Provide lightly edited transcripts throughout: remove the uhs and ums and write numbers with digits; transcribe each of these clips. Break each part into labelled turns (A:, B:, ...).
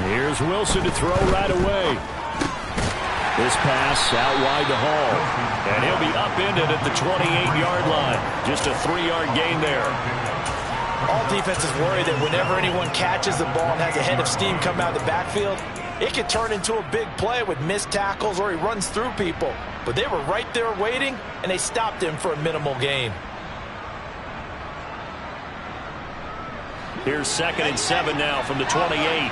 A: Here's Wilson to throw right away. This pass out wide to Hall. And he'll be upended at the 28-yard line. Just a 3-yard gain there.
B: All defenses worry that whenever anyone catches the ball and has a head of steam come out of the backfield, it could turn into a big play with missed tackles or he runs through people. But they were right there waiting, and they stopped him for a minimal gain.
A: Here's 2nd and 7 now from the 28.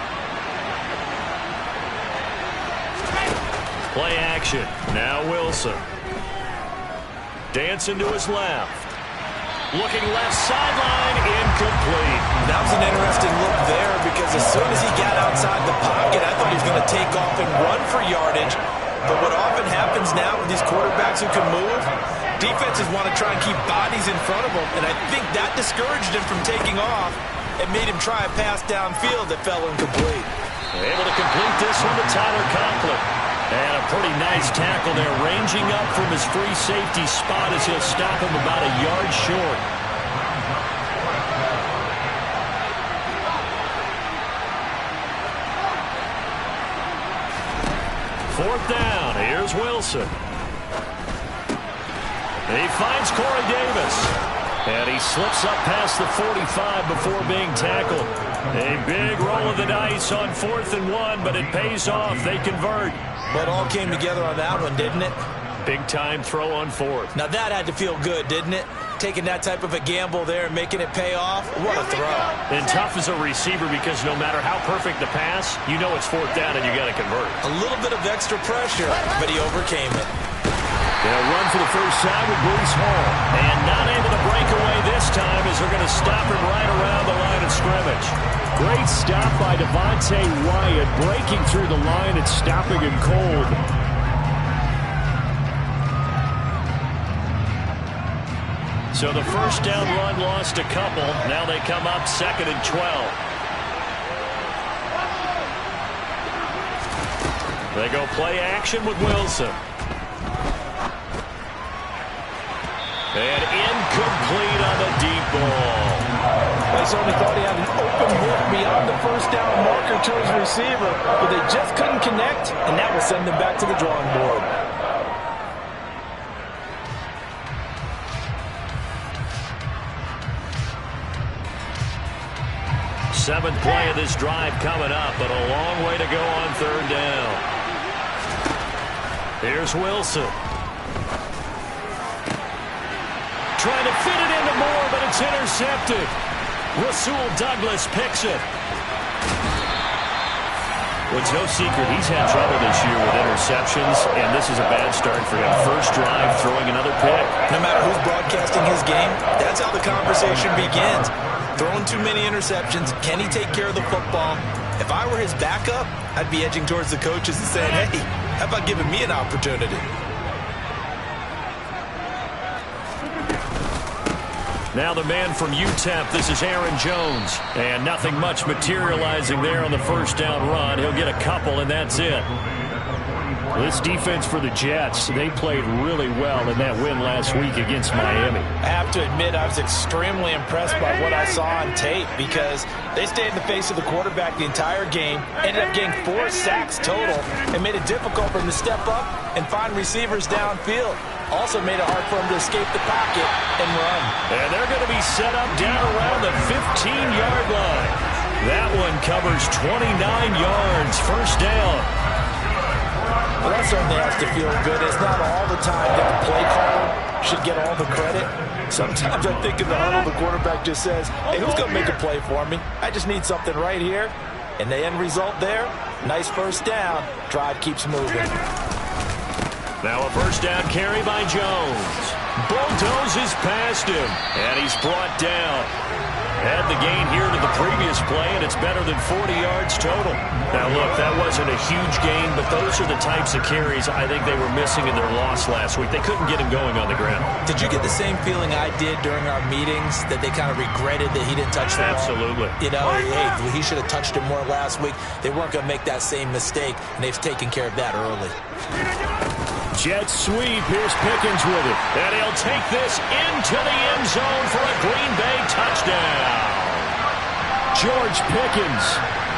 A: Play action. Now Wilson. Dancing to his left. Looking left sideline, incomplete.
B: That was an interesting look there because as soon as he got outside the pocket, I thought he was going to take off and run for yardage. But what often happens now with these quarterbacks who can move, defenses want to try and keep bodies in front of them, and I think that discouraged him from taking off and made him try a pass downfield that fell incomplete.
A: Able to complete this one to Tyler Conklin. And a pretty nice tackle there, ranging up from his free safety spot as he'll stop him about a yard short. Fourth down, here's Wilson. He finds Corey Davis. And he slips up past the 45 before being tackled. A big roll of the dice on 4th and 1, but it pays off. They convert.
B: But all came together on that one, didn't it?
A: Big-time throw on 4th.
B: Now that had to feel good, didn't it? Taking that type of a gamble there and making it pay off. What a throw.
A: And tough as a receiver because no matter how perfect the pass, you know it's 4th down and you got to convert.
B: A little bit of extra pressure, but he overcame it.
A: They'll run for the first time with Breece Hall. And not able to break away this time as they're going to stop him right around the line of scrimmage. Great stop by Devontae Wyatt, breaking through the line and stopping him cold. So the first down run lost a couple. Now they come up 2nd and 12. They go play action with Wilson. And incomplete on the deep ball.
B: They certainly thought he had an open look beyond the first down marker to his receiver, but they just couldn't connect, and that will send them back to the drawing board.
A: Seventh play of this drive coming up, but a long way to go on 3rd down. Here's Wilson. Trying to fit it into Moore, but it's intercepted. Rasul Douglas picks it. Well, it's no secret he's had trouble this year with interceptions, and this is a bad start for him. First drive, throwing another pick.
B: No matter who's broadcasting his game, that's how the conversation begins. Throwing too many interceptions. Can he take care of the football? If I were his backup, I'd be edging towards the coaches and saying, hey, how about giving me an opportunity?
A: Now the man from UTEP, this is Aaron Jones. And nothing much materializing there on the first down run. He'll get a couple, and that's it. This defense for the Jets, they played really well in that win last week against Miami.
B: I have to admit, I was extremely impressed by what I saw on tape because they stayed in the face of the quarterback the entire game, ended up getting 4 sacks total, and made it difficult for him to step up and find receivers downfield. Also made it hard for him to escape the pocket and run.
A: And they're going to be set up down around the 15-yard line. That one covers 29 yards, first down.
B: Well, that certainly has to feel good. It's not all the time that the play caller should get all the credit. Sometimes I think in the huddle, the quarterback just says, hey, who's going to make a play for me? I just need something right here. And the end result there, nice first down. Drive keeps moving.
A: Now a first down carry by Jones. Bulldozes past him, and he's brought down. Had the gain here to the previous play, and it's better than 40 yards total. Now, look, that wasn't a huge gain, but those are the types of carries I think they were missing in their loss last week. They couldn't get him going on the ground.
B: Did you get the same feeling I did during our meetings, that they kind of regretted that he didn't touch the ball?
A: Absolutely.
B: You know, hey, he should have touched it more last week. They weren't going to make that same mistake, and they've taken care of that early.
A: Jet sweep. Here's Pickens with it. And he'll take this into the end zone for a Green Bay touchdown. George Pickens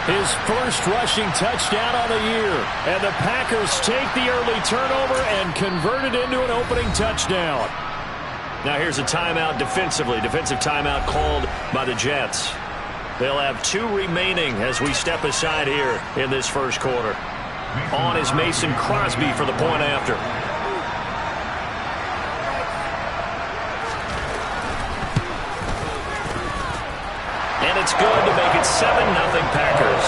A: His first rushing touchdown on the year. And the Packers take the early turnover and convert it into an opening touchdown. Now here's a timeout defensively. Defensive timeout called by the Jets. They'll have 2 remaining as we step aside here in this first quarter. On is Mason Crosby for the point after. And it's good to make it 7-0 Packers.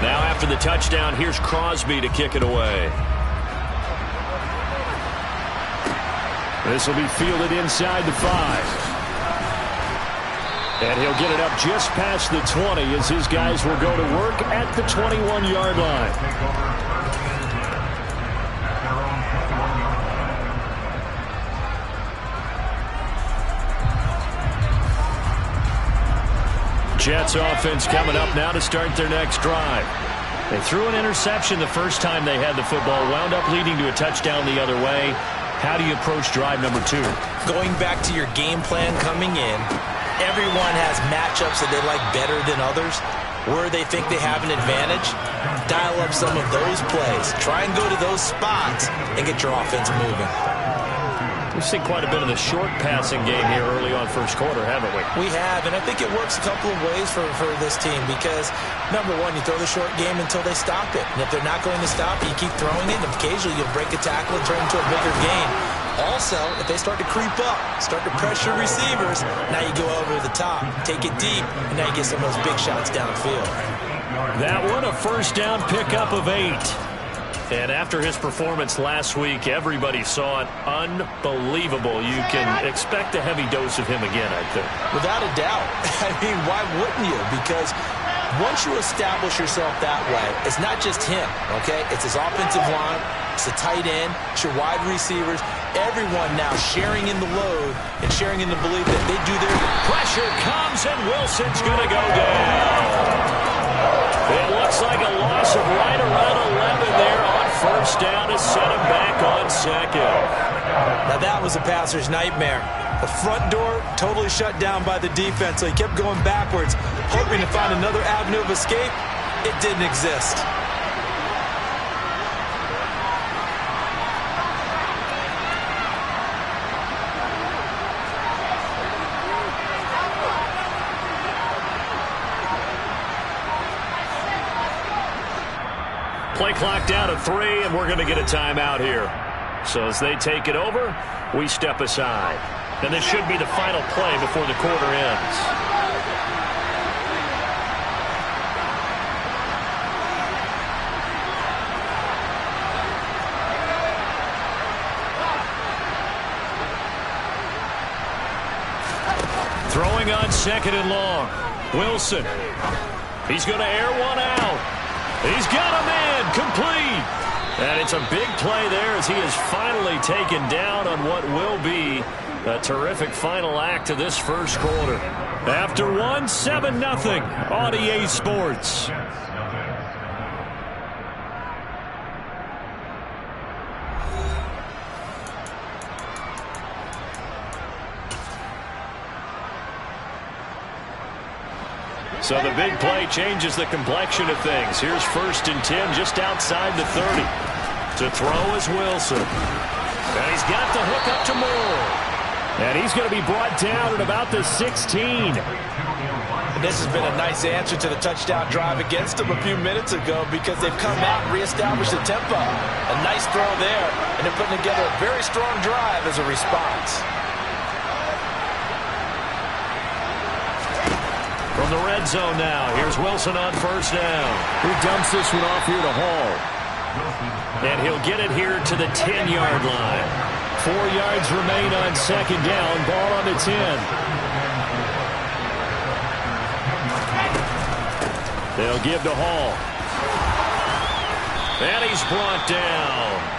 A: Now after the touchdown, here's Crosby to kick it away. This will be fielded inside the 5. And he'll get it up just past the 20 as his guys will go to work at the 21-yard line. Jets offense coming up now to start their next drive. They threw an interception the first time they had the football, wound up leading to a touchdown the other way. How do you approach drive number 2?
B: Going back to your game plan coming in, everyone has matchups that they like better than others. Where they think they have an advantage, dial up some of those plays. Try and go to those spots and get your offense moving.
A: We've seen quite a bit of the short passing game here early on first quarter, haven't we?
B: We have, and I think it works a couple of ways for this team because, number one, you throw the short game until they stop it. And if they're not going to stop it, you keep throwing it, and occasionally you'll break a tackle and turn it into a bigger gain. Also, if they start to creep up, start to pressure receivers, now you go over the top, take it deep, and now you get some of those big shots downfield.
A: That one, a first down pickup of 8. And after his performance last week, everybody saw it. Unbelievable. You can expect a heavy dose of him again, I think.
B: Without a doubt. I mean, why wouldn't you? Because once you establish yourself that way, it's not just him, okay? It's his offensive line, it's the tight end, it's your wide receivers, everyone now sharing in the load and sharing in the belief that they do their...
A: Pressure comes, and Wilson's going to go down. It looks like a loss of right around 11 there on first down to set him back on second.
B: Now that was a passer's nightmare. The front door totally shut down by the defense, so he kept going backwards, hoping to find another avenue of escape. It didn't exist.
A: Play clock down to 3, and we're going to get a timeout here. So as they take it over, we step aside. And this should be the final play before the quarter ends. Throwing on second and long. Wilson. He's going to air one out. He's got a man complete. And it's a big play there as he is finally taken down on what will be a terrific final act to this first quarter. After one, 7-0 on EA Sports. So the big play changes the complexion of things. Here's 1st and 10 just outside the 30. To throw is Wilson. And he's got the hook up to Moore. And he's going to be brought down at about the 16.
B: And this has been a nice answer to the touchdown drive against them a few minutes ago because they've come out and reestablished the tempo. A nice throw there, and they're putting together a very strong drive as a response.
A: From the red zone now, here's Wilson on first down. He dumps this one off here to Hall. And he'll get it here to the 10-yard line. 4 yards remain on second down. Ball on the 10. They'll give to Hall. And he's brought down.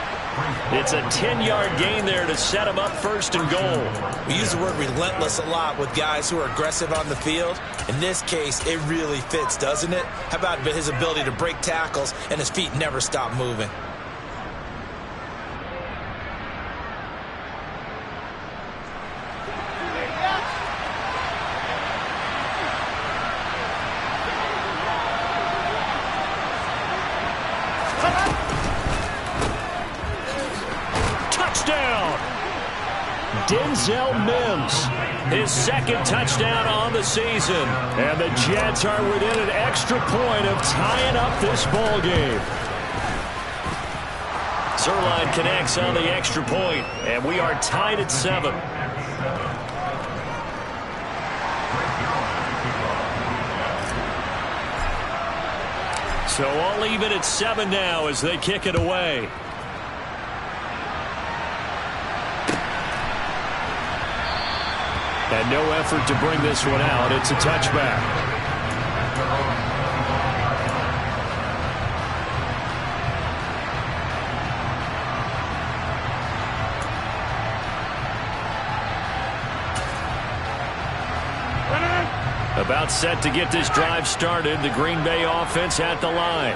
A: It's a 10-yard gain there to set him up 1st and goal.
B: We use the word relentless a lot with guys who are aggressive on the field. In this case, it really fits, doesn't it? How about his ability to break tackles and his feet never stop moving?
A: touchdown. Denzel Mims, his second touchdown on the season. And the Jets are within an extra point of tying up this ball game. Zerline connects on the extra point, and we are tied at 7. So all even at 7 now as they kick it away. And no effort to bring this one out. It's a touchback. About set to get this drive started. The Green Bay offense at the line.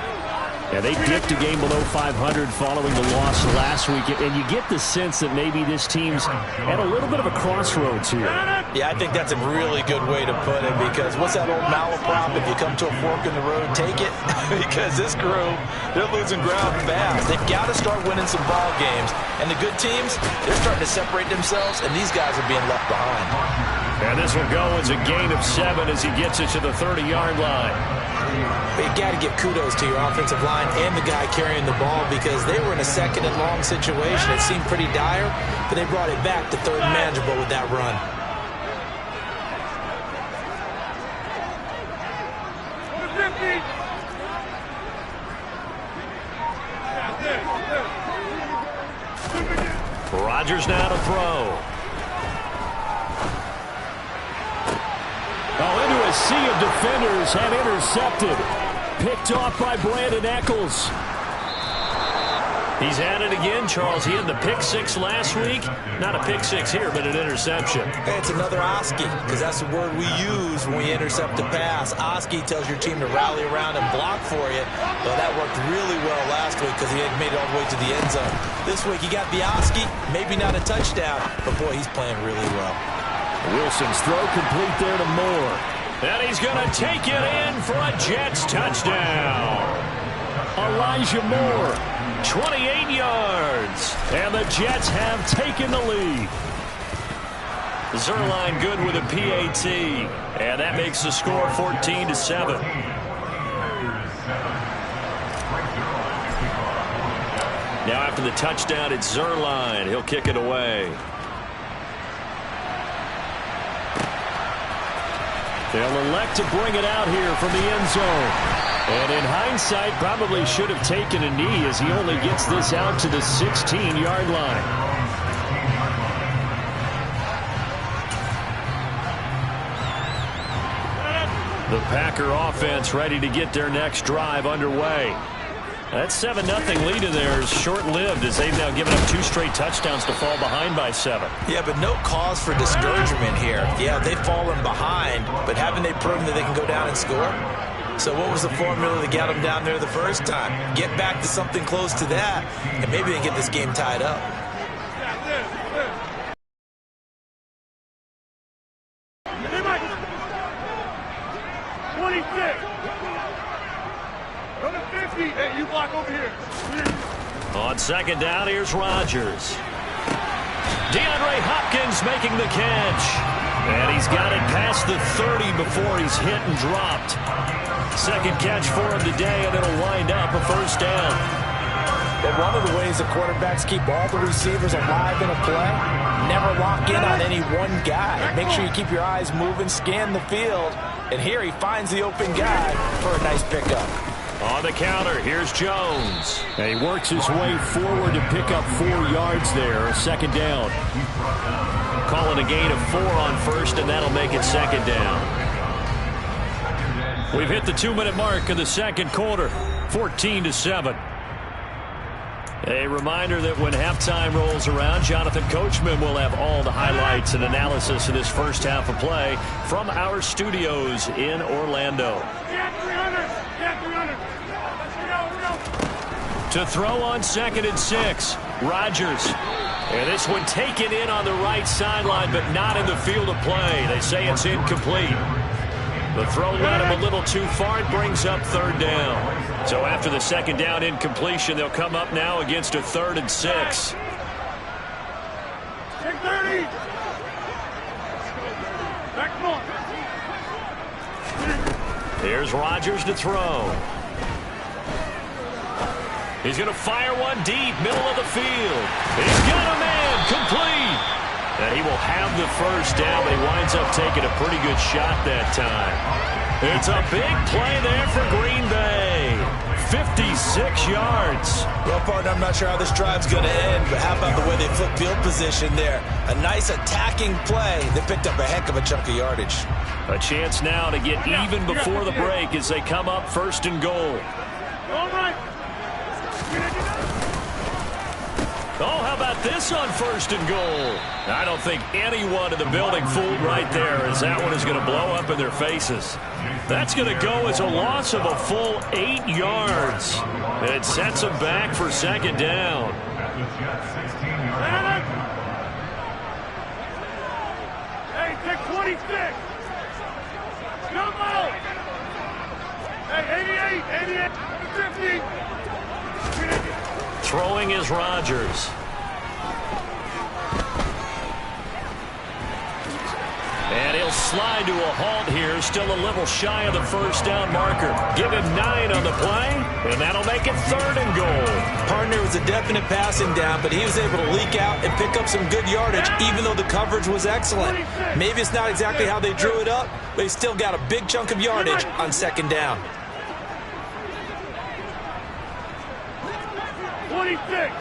A: Yeah, they dipped a game below 500 following the loss last week. And you get the sense that maybe this team's at a little bit of a crossroads here.
B: Yeah, I think that's a really good way to put it, because what's that old malaprop? If you come to a fork in the road, take it. Because this crew, they're losing ground fast. They've got to start winning some ball games. And the good teams, they're starting to separate themselves, and these guys are being left behind.
A: And this will go as a gain of 7 as he gets it to the 30-yard line.
B: You got to give kudos to your offensive line and the guy carrying the ball, because they were in a second and long situation. It seemed pretty dire, but they brought it back to third and manageable with that run.
A: Rodgers now to throw. Oh, into a sea of defenders and intercepted. Picked off by Brandon Echols. He's at it again, Charles. He had the pick 6 last week. Not a pick 6 here, but an interception.
B: Hey, it's another Oski, because that's the word we use when we intercept a pass. Oski tells your team to rally around and block for you. Well, that worked really well last week because he had made it all the way to the end zone. This week he got the Oski, maybe not a touchdown, but boy, he's playing really well.
A: Wilson's throw complete there to Moore. And he's going to take it in for a Jets touchdown. Elijah Moore, 28 yards. And the Jets have taken the lead. Zerline good with a PAT. And that makes the score 14-7. Now after the touchdown, it's Zerline. He'll kick it away. They'll elect to bring it out here from the end zone. And in hindsight, probably should have taken a knee as he only gets this out to the 16-yard line. The Packer offense ready to get their next drive underway. That 7-0 lead in there is short-lived as they've now given up 2 straight touchdowns to fall behind by 7.
B: Yeah, but no cause for discouragement here. Yeah, they've fallen behind, but haven't they proven that they can go down and score? So what was the formula that got them down there the first time? Get back to something close to that, and maybe they get this game tied up.
A: On second down, here's Rodgers. DeAndre Hopkins making the catch. And he's got it past the 30 before he's hit and dropped. Second catch for him today, and it'll wind up a first down.
B: And one of the ways the quarterbacks keep all the receivers alive in a play, never lock in on any one guy. Make sure you keep your eyes moving, scan the field. And here he finds the open guy for a nice pickup.
A: On the counter, here's Jones. And he works his way forward to pick up 4 yards there, a second down. Calling a gain of 4 on first, and that'll make it second down. We've hit the 2-minute mark of the second quarter, 14-7. A reminder that when halftime rolls around, Jonathan Coachman will have all the highlights and analysis of this first half of play from our studios in Orlando. To throw on 2nd and 6, Rodgers. And this one taken in on the right sideline, but not in the field of play. They say it's incomplete. The throw led him a little too far. It brings up 3rd down. So after the 2nd down incompletion, they'll come up now against a 3rd and 6. Here's Rodgers to throw. He's going to fire one deep, middle of the field. He's got a man, complete. And he will have the first down, but he winds up taking a pretty good shot that time. It's a big play there for Green Bay. 56 yards.
B: Well, partner, I'm not sure how this drive's going to end, but how about the way they flip field position there? A nice attacking play. They picked up a heck of a chunk of yardage.
A: A chance now to get even before the break as they come up first and goal.
C: All right.
A: Oh, how about this on first and goal? I don't think anyone in the building fooled right there, as that one is going to blow up in their faces. That's going to go as a loss of a full 8 yards. It sets them back for second down.
C: Hey, take 26. Come out. Hey, 88, 50.
A: Throwing is Rodgers. And he'll slide to a halt here, still a little shy of the first down marker. Give him 9 on the play, and that'll make it third and goal.
B: Partner was a definite passing down, but he was able to leak out and pick up some good yardage, even though the coverage was excellent. Maybe it's not exactly how they drew it up, but he still got a big chunk of yardage on second down.
C: 26.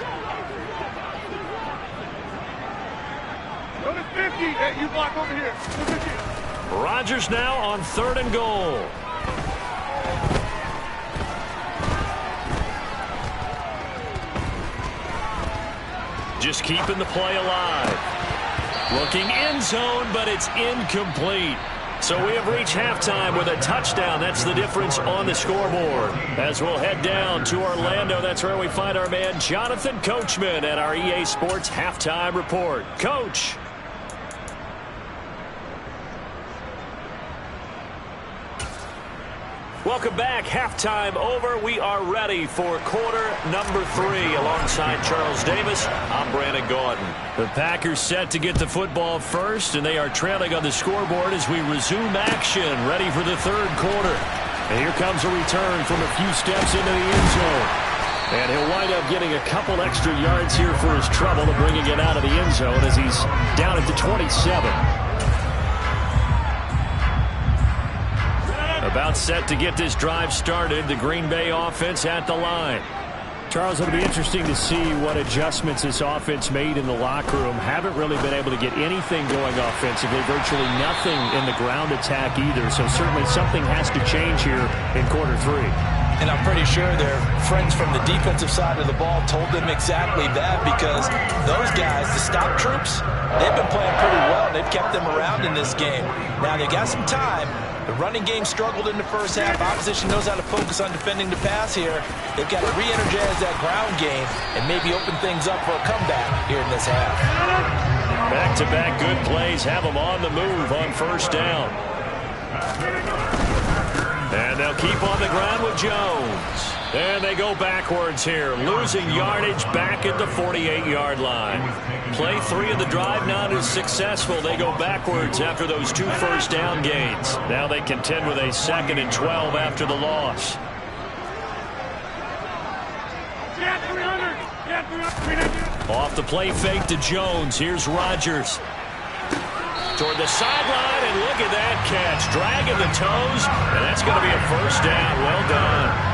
C: Go to 50. Hey, you block over here.
A: Rodgers now on third and goal. Just keeping the play alive. Looking end zone, but it's incomplete. So we have reached halftime with a touchdown. That's the difference on the scoreboard. As we'll head down to Orlando, that's where we find our man Jonathan Coachman at our EA Sports Halftime Report. Coach. Welcome back. Halftime over. We are ready for quarter number 3. Alongside Charles Davis, I'm Brandon Gaudin. The Packers set to get the football first, and they are trailing on the scoreboard as we resume action, ready for the third quarter. And here comes a return from a few steps into the end zone. And he'll wind up getting a couple extra yards here for his trouble of bringing it out of the end zone as he's down at the 27. About set to get this drive started. The Green Bay offense at the line. Charles, it'll be interesting to see what adjustments this offense made in the locker room. Haven't really been able to get anything going offensively. Virtually nothing in the ground attack either. So certainly something has to change here in quarter 3.
B: And I'm pretty sure their friends from the defensive side of the ball told them exactly that, because those guys, the stop troops, they've been playing pretty well. They've kept them around in this game. Now they got some time. The running game struggled in the first half. Opposition knows how to focus on defending the pass here. They've got to re-energize that ground game and maybe open things up for a comeback here in this half.
A: Back-to-back good plays have them on the move on first down. And they'll keep on the ground with Jones. And they go backwards here, losing yardage back at the 48-yard line. Play 3 of the drive not as successful. They go backwards after those 2 first down gains. Now they contend with a 2nd and 12 after the loss. Off the play fake to Jones. Here's Rodgers. Toward the sideline, and look at that catch. Dragging the toes, and that's going to be a first down. Well done.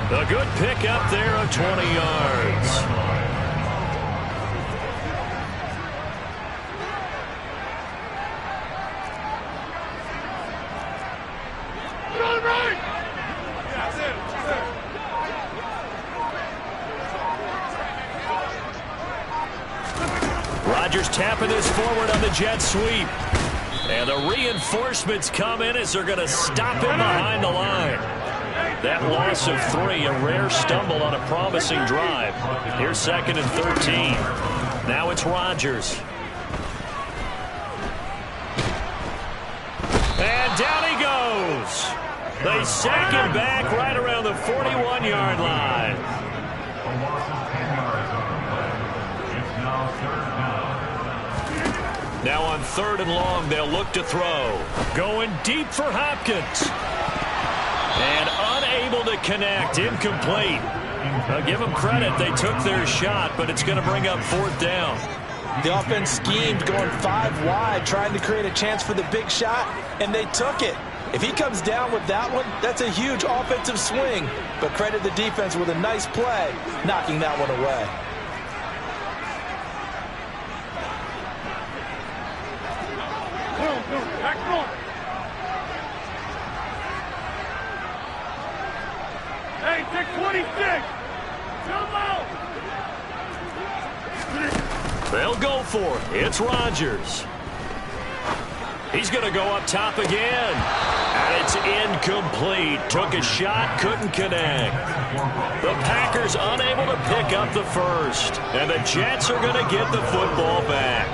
A: A good pick up there of 20 yards. Rodgers tapping this forward on the jet sweep. And the reinforcements come in as they're going to stop him behind the line. That loss of 3, a rare stumble on a promising drive. Here's 2nd and 13. Now it's Rodgers. And down he goes. They sack him back right around the 41-yard line. 3rd and long. They'll look to throw. Going deep for Hopkins. And unable to connect. Incomplete. I'll give them credit. They took their shot, but it's going to bring up 4th down.
B: The offense schemed going 5 wide, trying to create a chance for the big shot, and they took it. If he comes down with that one, that's a huge offensive swing. But credit the defense with a nice play, knocking that one away.
C: Back front. Hey, 626. Come out.
A: They'll go for it. It's Rodgers. He's going to go up top again. And it's incomplete. Took a shot, couldn't connect. The Packers unable to pick up the first. And the Jets are going to get the football back.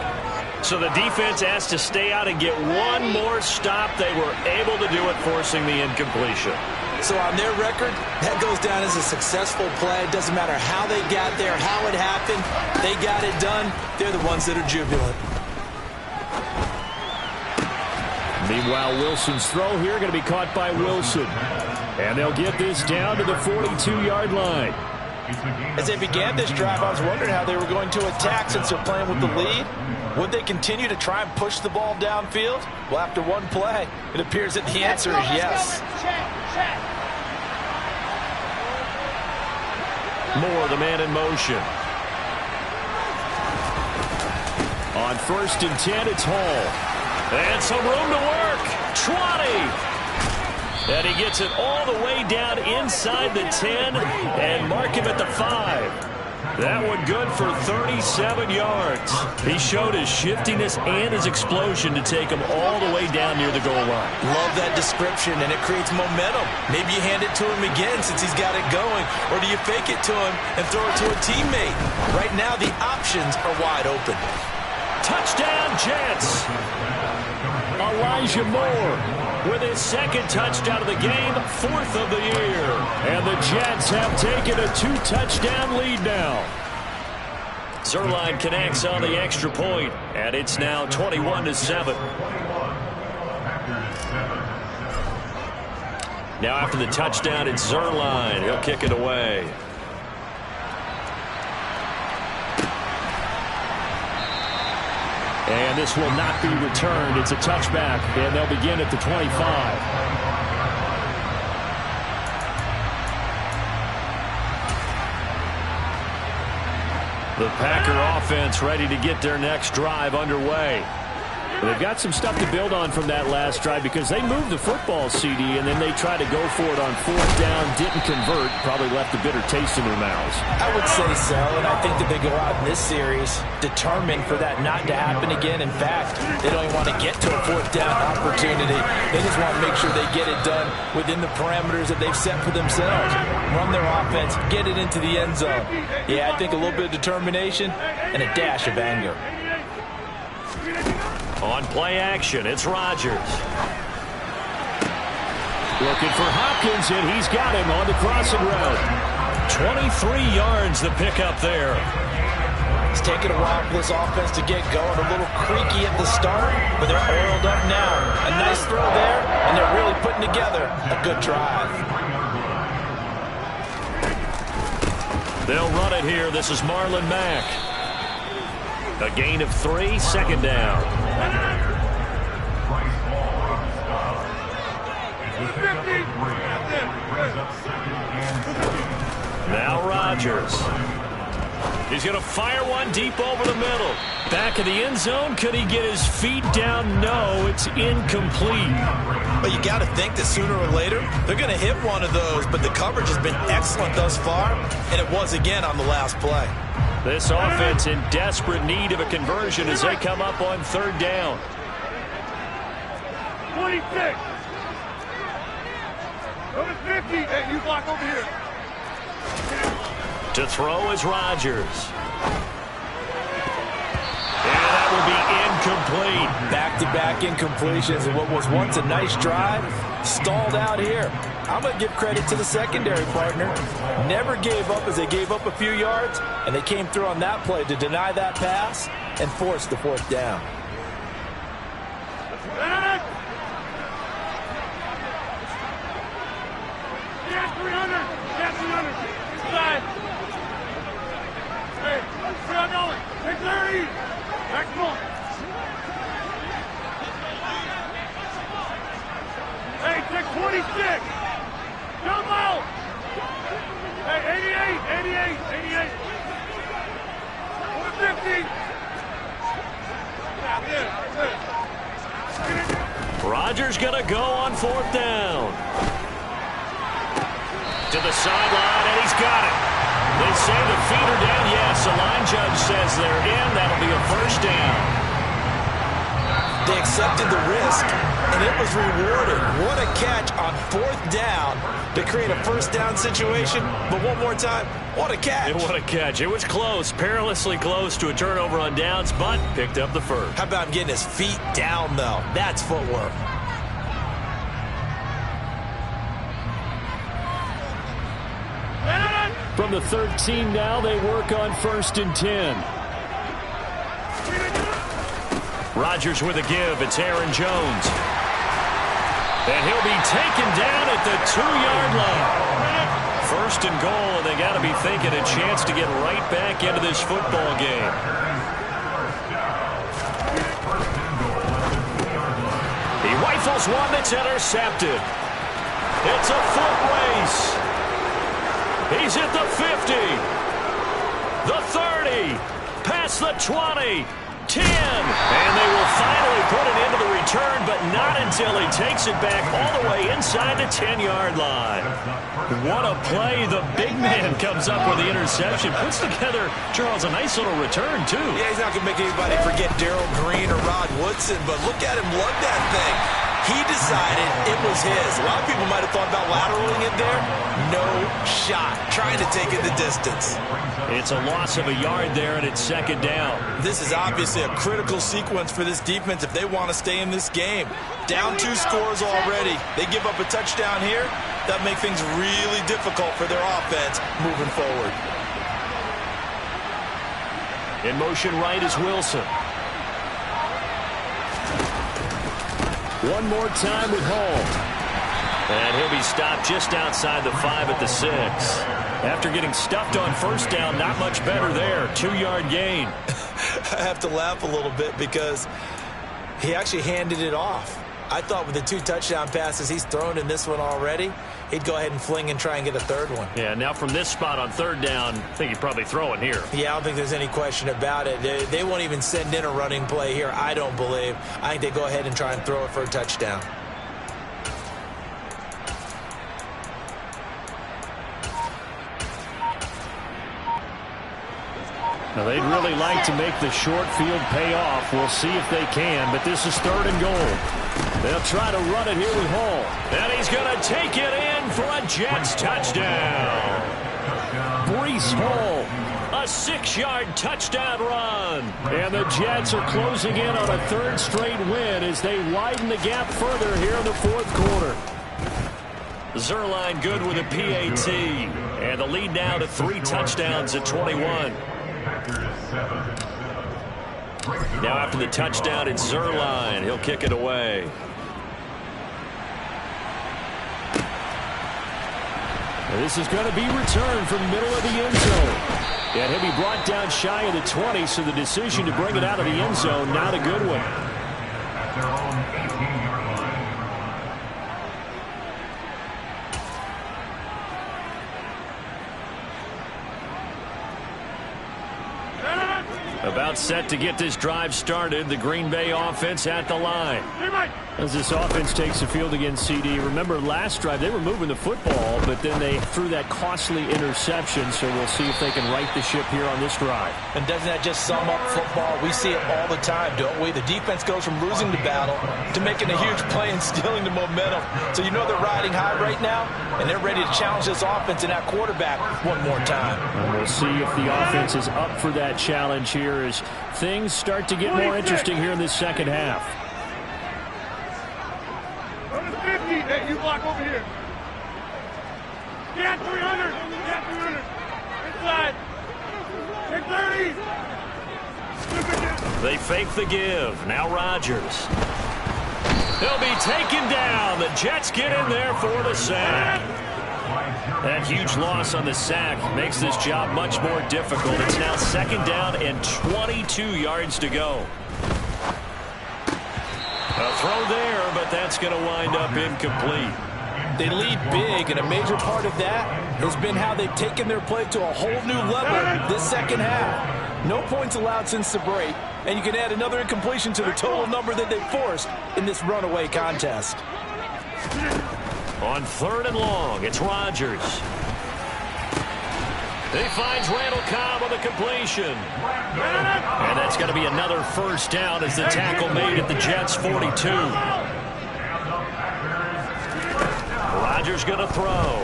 A: So the defense has to stay out and get one more stop. They were able to do it, forcing the incompletion.
B: So on their record, that goes down as a successful play. It doesn't matter how they got there, how it happened. They got it done. They're the ones that are jubilant.
A: Meanwhile, Wilson's throw here going to be caught by Wilson. And they'll get this down to the 42-yard line.
B: As they began this drive, I was wondering how they were going to attack since they're playing with the lead. Would they continue to try and push the ball downfield? Well, after one play, it appears that the answer is yes.
A: Moore, the man in motion. On 1st and 10, it's Hall. And some room to work. 20. And he gets it all the way down inside the 10 and mark him at the 5. That one good for 37 yards. He showed his shiftiness and his explosion to take him all the way down near the goal line.
B: Love that description, and it creates momentum. Maybe you hand it to him again since he's got it going, or do you fake it to him and throw it to a teammate? Right now, the options are wide open.
A: Touchdown, Jets. Elijah Moore with his 2nd touchdown of the game, 4th of the year. And the Jets have taken a 2-touchdown lead now. Zerline connects on the extra point, and it's now 21-7. Now after the touchdown, it's Zerline. He'll kick it away. And this will not be returned. It's a touchback, and they'll begin at the 25. The Packer offense ready to get their next drive underway. They've got some stuff to build on from that last drive because they moved the football, CD, and then they tried to go for it on 4th down, didn't convert, probably left a bitter taste in their mouths.
B: I would say so, and I think that they go out in this series determined for that not to happen again. In fact, they don't even want to get to a 4th down opportunity. They just want to make sure they get it done within the parameters that they've set for themselves. Run their offense, get it into the end zone. Yeah, I think a little bit of determination and a dash of anger.
A: On play action, it's Rodgers. Looking for Hopkins, and he's got him on the crossing route. 23 yards the pickup there.
B: It's taken a while for this offense to get going. A little creaky at the start, but they're oiled up now. A nice throw there, and they're really putting together a good drive.
A: They'll run it here. This is Marlon Mack. A gain of 3, 2nd down. Now Rodgers. He's going to fire one deep over the middle. Back of the end zone. Could he get his feet down? No, it's incomplete.
B: But you got to think that sooner or later, they're going to hit one of those. But the coverage has been excellent thus far, and it was again on the last play.
A: This offense in desperate need of a conversion as they come up on 3rd down.
C: 26. Number 50. Hey, you block over here.
A: To throw is Rodgers. And that will be incomplete.
B: Back-to-back incompletions, and what was once a nice drive stalled out here. I'm going to give credit to the secondary partner. Never gave up as they gave up a few yards, and they came through on that play to deny that pass and force the 4th down.
A: Rodgers going to go on 4th down. To the sideline, and he's got it. They say the feet are down. Yes, the line judge says they're in. That'll be a 1st down.
B: They accepted the risk, and it was rewarded. What a catch on 4th down to create a 1st down situation. But one more time, what a catch.
A: And what a catch. It was close, perilously close to a turnover on downs, but picked up the 1st.
B: How about him getting his feet down, though? That's footwork.
A: From the 13 now, they work on 1st and 10. Rodgers with a give. It's Aaron Jones. And he'll be taken down at the 2-yard line. 1st and goal, and they got to be thinking a chance to get right back into this football game. He rifles one that's intercepted. It's a foot race. He's at the 50, the 30, past the 20, 10. And they will finally put it into the return, but not until he takes it back all the way inside the 10-yard line. What a play. The big man comes up with the interception. Puts together, Charles, a nice little return, too.
B: Yeah, he's not going to make anybody forget Darrell Green or Rod Woodson, but look at him lug that thing. He decided it was his. A lot of people might have thought about lateraling it there. No shot. Trying to take it the distance.
A: It's a loss of a yard there, and it's 2nd down.
B: This is obviously a critical sequence for this defense if they want to stay in this game. Down 2 scores already. They give up a touchdown here. That makes things really difficult for their offense moving forward.
A: In motion right is Wilson. One more time with Hall. And he'll be stopped just outside the 5 at the 6. After getting stuffed on 1st down, not much better there. 2-yard gain.
B: I have to laugh a little bit because he actually handed it off. I thought with the 2 touchdown passes he's thrown in this one already, he'd go ahead and fling and try and get a 3rd one.
A: Yeah, now from this spot on 3rd down, I think he'd probably throw it here.
B: Yeah, I don't think there's any question about it. They won't even send in a running play here, I don't believe. I think they go ahead and try and throw it for a touchdown.
A: Now, they'd really like to make the short field pay off. We'll see if they can, but this is 3rd and goal. They'll try to run it here with Hall. And he's going to take it in for a Jets touchdown. Breece Hall, a 6-yard touchdown run. And the Jets are closing in on a 3rd straight win as they widen the gap further here in the 4th quarter. Zerline good with a PAT. And the lead now to 3 touchdowns at 21. Now after the touchdown, it's Zerline. He'll kick it away. And this is going to be returned from the middle of the end zone. And he'll be brought down shy of the 20, so the decision to bring it out of the end zone, not a good one. About set to get this drive started. The Green Bay offense at the line. As this offense takes the field against CD. Remember last drive they were moving the football, but then they threw that costly interception. So we'll see if they can right the ship here on this drive.
B: And doesn't that just sum up football? We see it all the time, don't we? The defense goes from losing the battle to making a huge play and stealing the momentum. So you know they're riding high right now, and they're ready to challenge this offense and that quarterback one more time.
A: And we'll see if the offense is up for that challenge here as things start to get more interesting here in this 2nd half.
C: 50. Hey, you block over here. Get 300. Get 300. Inside. Get 30.
A: They fake the give. Now Rodgers. He'll be taken down. The Jets get in there for the sack. That huge loss on the sack makes this job much more difficult. It's now 2nd down and 22 yards to go. A throw there, but that's going to wind up incomplete.
B: They lead big, and a major part of that has been how they've taken their play to a whole new level this 2nd half. No points allowed since the break, and you can add another incompletion to the total number that they forced in this runaway contest.
A: On 3rd and long, it's Rodgers. He finds Randall Cobb on the completion. And that's going to be another first down as the tackle made at the Jets' 42. Rodgers going to throw.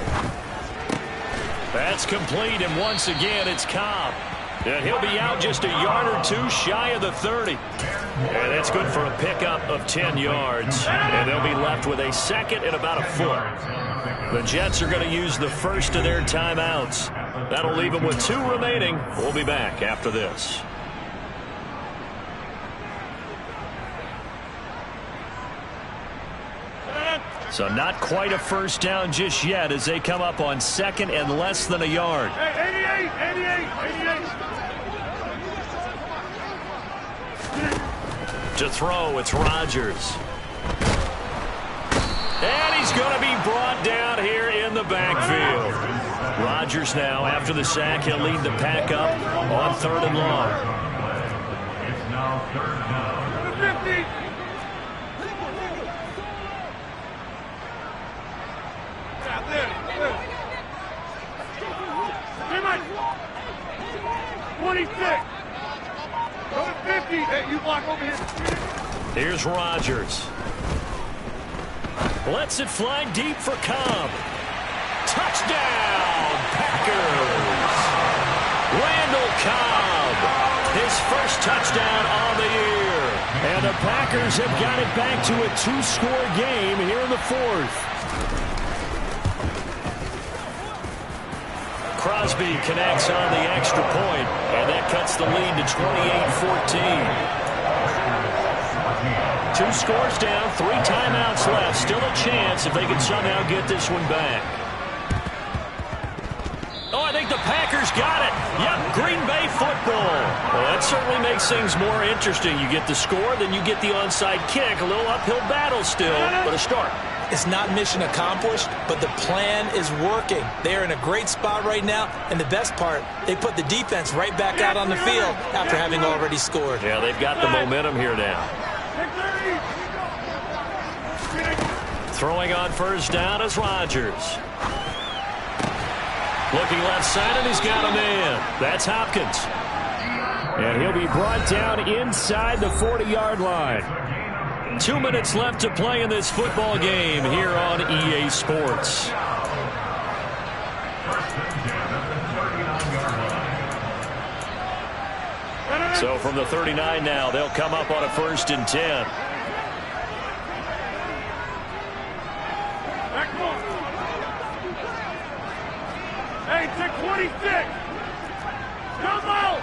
A: That's complete, and once again, it's Cobb. And he'll be out just a yard or two shy of the 30. And that's good for a pickup of 10 yards. And they'll be left with a second and about a foot. The Jets are going to use the first of their timeouts. That'll leave them with 2 remaining. We'll be back after this. So not quite a first down just yet as they come up on 2nd and less than a yard.
C: Hey, 88.
A: To throw, it's Rodgers. And he's going to be brought down here in the backfield. Rodgers now, after the sack, he'll lead the pack up on 3rd and long.
C: It's now 3rd down. 50. Yeah, 26. Go to 50. Hey, you block over here.
A: Here's Rodgers. Lets it fly deep for Cobb. Touchdown, Packers. Randall Cobb, his first touchdown on the year. And the Packers have got it back to a 2-score game here in the 4th. Crosby connects on the extra point, and that cuts the lead to 28-14. 2 scores down, 3 timeouts left. Still a chance if they can somehow get this one back. Oh, I think the Packers got it. Yep, Green Bay football. Well, that certainly makes things more interesting. You get the score, then you get the onside kick. A little uphill battle still, but a start.
B: It's not mission accomplished, but the plan is working. They're in a great spot right now, and the best part, they put the defense right back out on the field after having already scored.
A: Yeah, they've got the momentum here now. Throwing on first down is Rodgers. Looking left side, and he's got a man. That's Hopkins. And he'll be brought down inside the 40-yard line. 2 minutes left to play in this football game here on EA Sports. So from the 39 now, they'll come up on a 1st and 10.
C: Hey, take 26. Come out.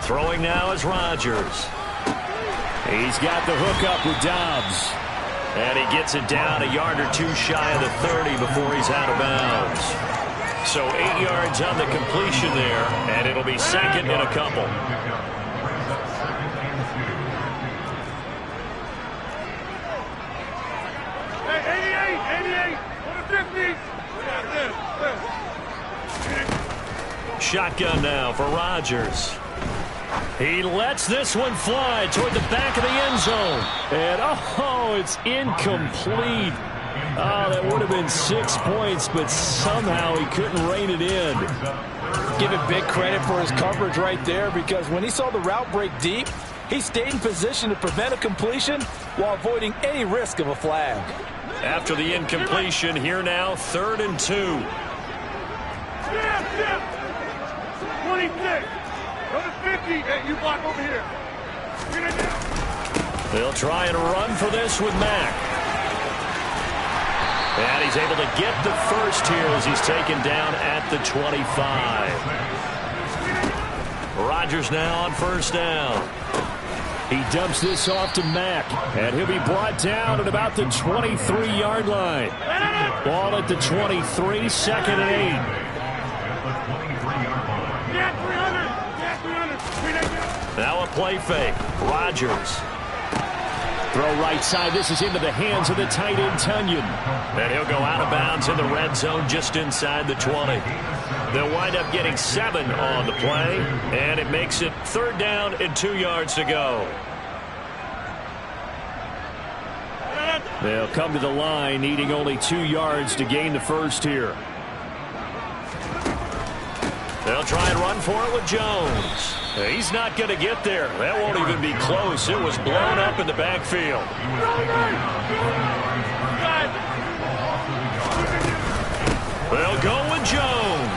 A: Throwing now is Rodgers. He's got the hook up with Dobbs. And he gets it down a yard or 2 shy of the 30 before he's out of bounds. So 8 yards on the completion there, and it'll be 2nd and a couple.
C: Hey, 88. Go to 50.
A: Shotgun now for Rodgers. He lets this one fly toward the back of the end zone. And, oh, it's incomplete. Oh, that would have been 6 points, but somehow he couldn't rein it in.
B: Give it big credit for his coverage right there, because when he saw the route break deep, he stayed in position to prevent a completion while avoiding any risk of a flag.
A: After the incompletion, here now, 3rd and 2.
C: 26. Go to 50. Hey, you block over here.
A: They'll try and run for this with Mack. And he's able to get the first here as he's taken down at the 25. Rodgers now on 1st down. He dumps this off to Mack, and he'll be brought down at about the 23-yard line. Ball at the 23, 2nd and 8. Now a play fake. Rodgers. Throw right side. This is into the hands of the tight end, Tunyon. And he'll go out of bounds in the red zone just inside the 20. They'll wind up getting 7 on the play, and it makes it 3rd down and 2 yards to go. They'll come to the line needing only 2 yards to gain the first here. They'll try and run for it with Jones. He's not going to get there. That won't even be close. It was blown up in the backfield. They'll go with Jones.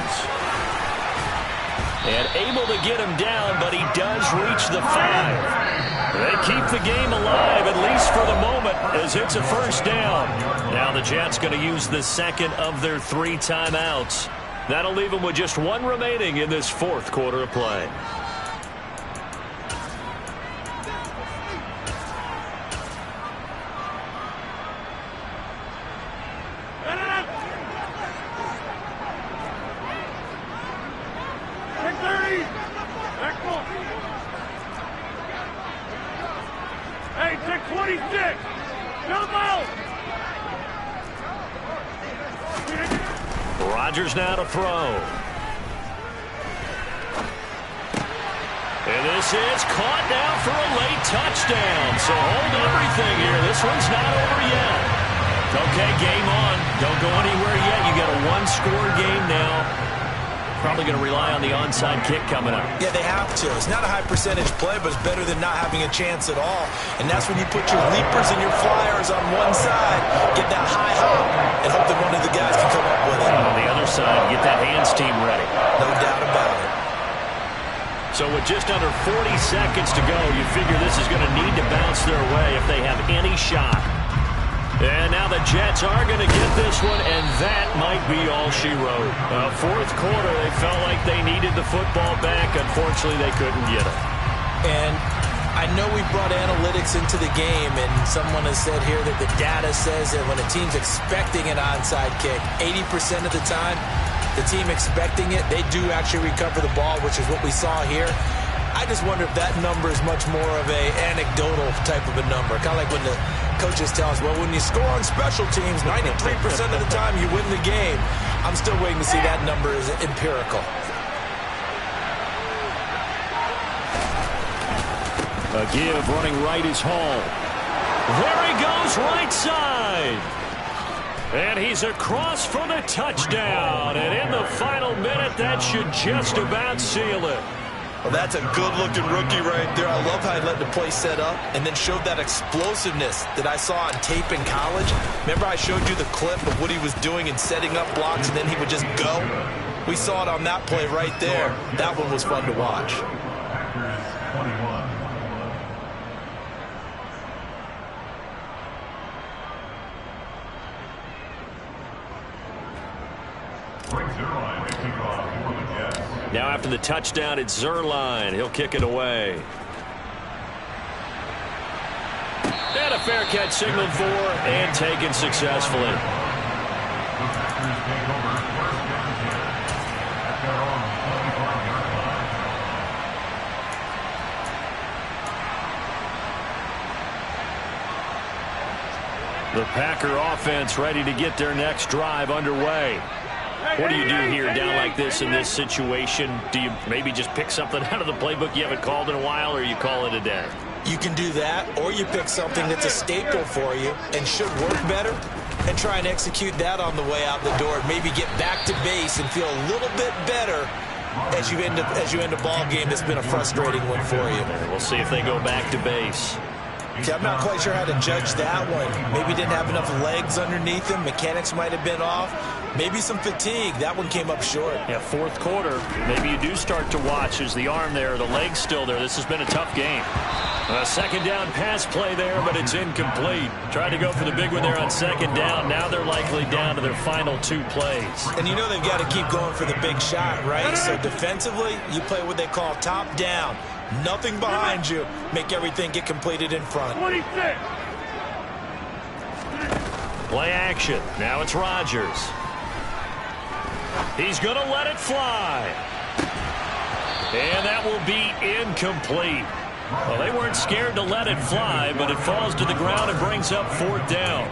A: And able to get him down, but he does reach the 5. They keep the game alive, at least for the moment, as it's a first down. Now the Jets going to use the second of their 3 timeouts. That'll leave them with just 1 remaining in this 4th quarter of play.
C: Hey, take 26. Jump out.
A: Rodgers now to throw. And this is caught now for a late touchdown. So hold everything here. This one's not over yet. Okay, game on. Don't go anywhere yet. You got a 1-score game now. Probably going to rely on the onside kick coming up.
B: Yeah, they have to. It's not a high percentage play, but it's better than not having a chance at all. And that's when you put your leapers and your flyers on one side, get that high hop, and hope that one of the guys can come up with it.
A: On the other side, get that hands team ready.
B: No doubt about it.
A: So with just under 40 seconds to go, you figure this is going to need to bounce their way if they have any shot. And now the Jets are going to get this one, and that might be all she wrote. 4th quarter, they felt like they needed the football back. Unfortunately, they couldn't get it.
B: And I know we brought analytics into the game, and someone has said here that the data says that when a team's expecting an onside kick, 80% of the time, the team expecting it, they do actually recover the ball, which is what we saw here. I just wonder if that number is much more of a anecdotal type of a number. Kind of like when the coaches tell us, well, when you score on special teams, 93% of the time you win the game. I'm still waiting to see that number is empirical.
A: A give running right is Hall. There he goes right side. And he's across for the touchdown. And in the final minute, that should just about seal it.
B: Well, that's a good-looking rookie right there. I love how he let the play set up and then showed that explosiveness that I saw on tape in college. Remember I showed you the clip of what he was doing and setting up blocks, and then he would just go? We saw it on that play right there. That one was fun to watch.
A: Now after the touchdown, it's Zerline. He'll kick it away. And a fair catch signaled for and taken successfully. The Packer offense ready to get their next drive underway. What do you do here down like this in this situation? Do you maybe just pick something out of the playbook you haven't called in a while, or you call it a day?
B: You can do that, or you pick something that's a staple for you and should work better and try and execute that on the way out the door. Maybe get back to base and feel a little bit better as you end a ball game that's been a frustrating one for you.
A: We'll see if they go back to base.
B: Okay, I'm not quite sure how to judge that one. Maybe didn't have enough legs underneath him. Mechanics might have been off. Maybe some fatigue. That one came up short.
A: Yeah, 4th quarter. Maybe you do start to watch. Is the arm there, the leg's still there? This has been a tough game. A 2nd down pass play there, but it's incomplete. Tried to go for the big one there on 2nd down. Now they're likely down to their final 2 plays.
B: And you know they've got to keep going for the big shot, right? So defensively, you play what they call top down. Nothing behind you. Make everything get completed in front.
C: 26.
A: Play action. Now it's Rodgers. He's going to let it fly. And that will be incomplete. Well, they weren't scared to let it fly, but it falls to the ground and brings up 4th down.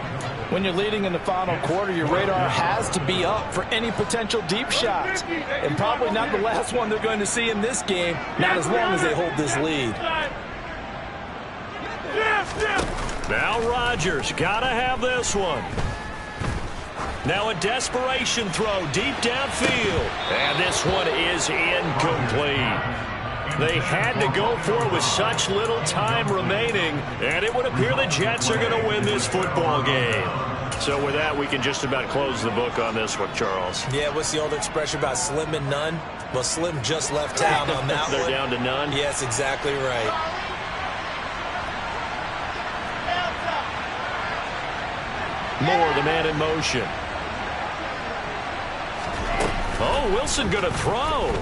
B: When you're leading in the final quarter, your radar has to be up for any potential deep shots. And probably not the last one they're going to see in this game, not as long as they hold this lead.
A: Now Rodgers, gotta have this one. Now a desperation throw deep downfield. And this one is incomplete. They had to go for it with such little time remaining, and it would appear the Jets are going to win this football game. So with that, we can just about close the book on this one, Charles.
B: Yeah, what's the old expression about slim and none? Well, Slim just left town on that
A: They're
B: one.
A: down to none?
B: Yes, exactly right.
A: Moore, the man in motion. Oh, Wilson going to throw.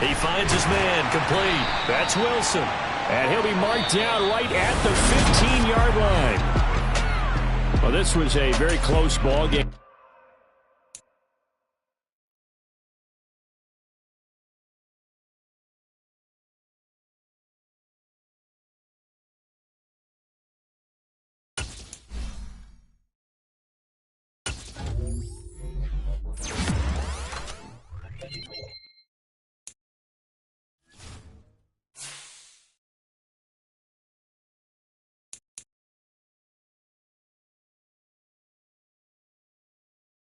A: He finds his man, complete. That's Wilson. And he'll be marked down right at the 15-yard line. Well, this was a very close ball game.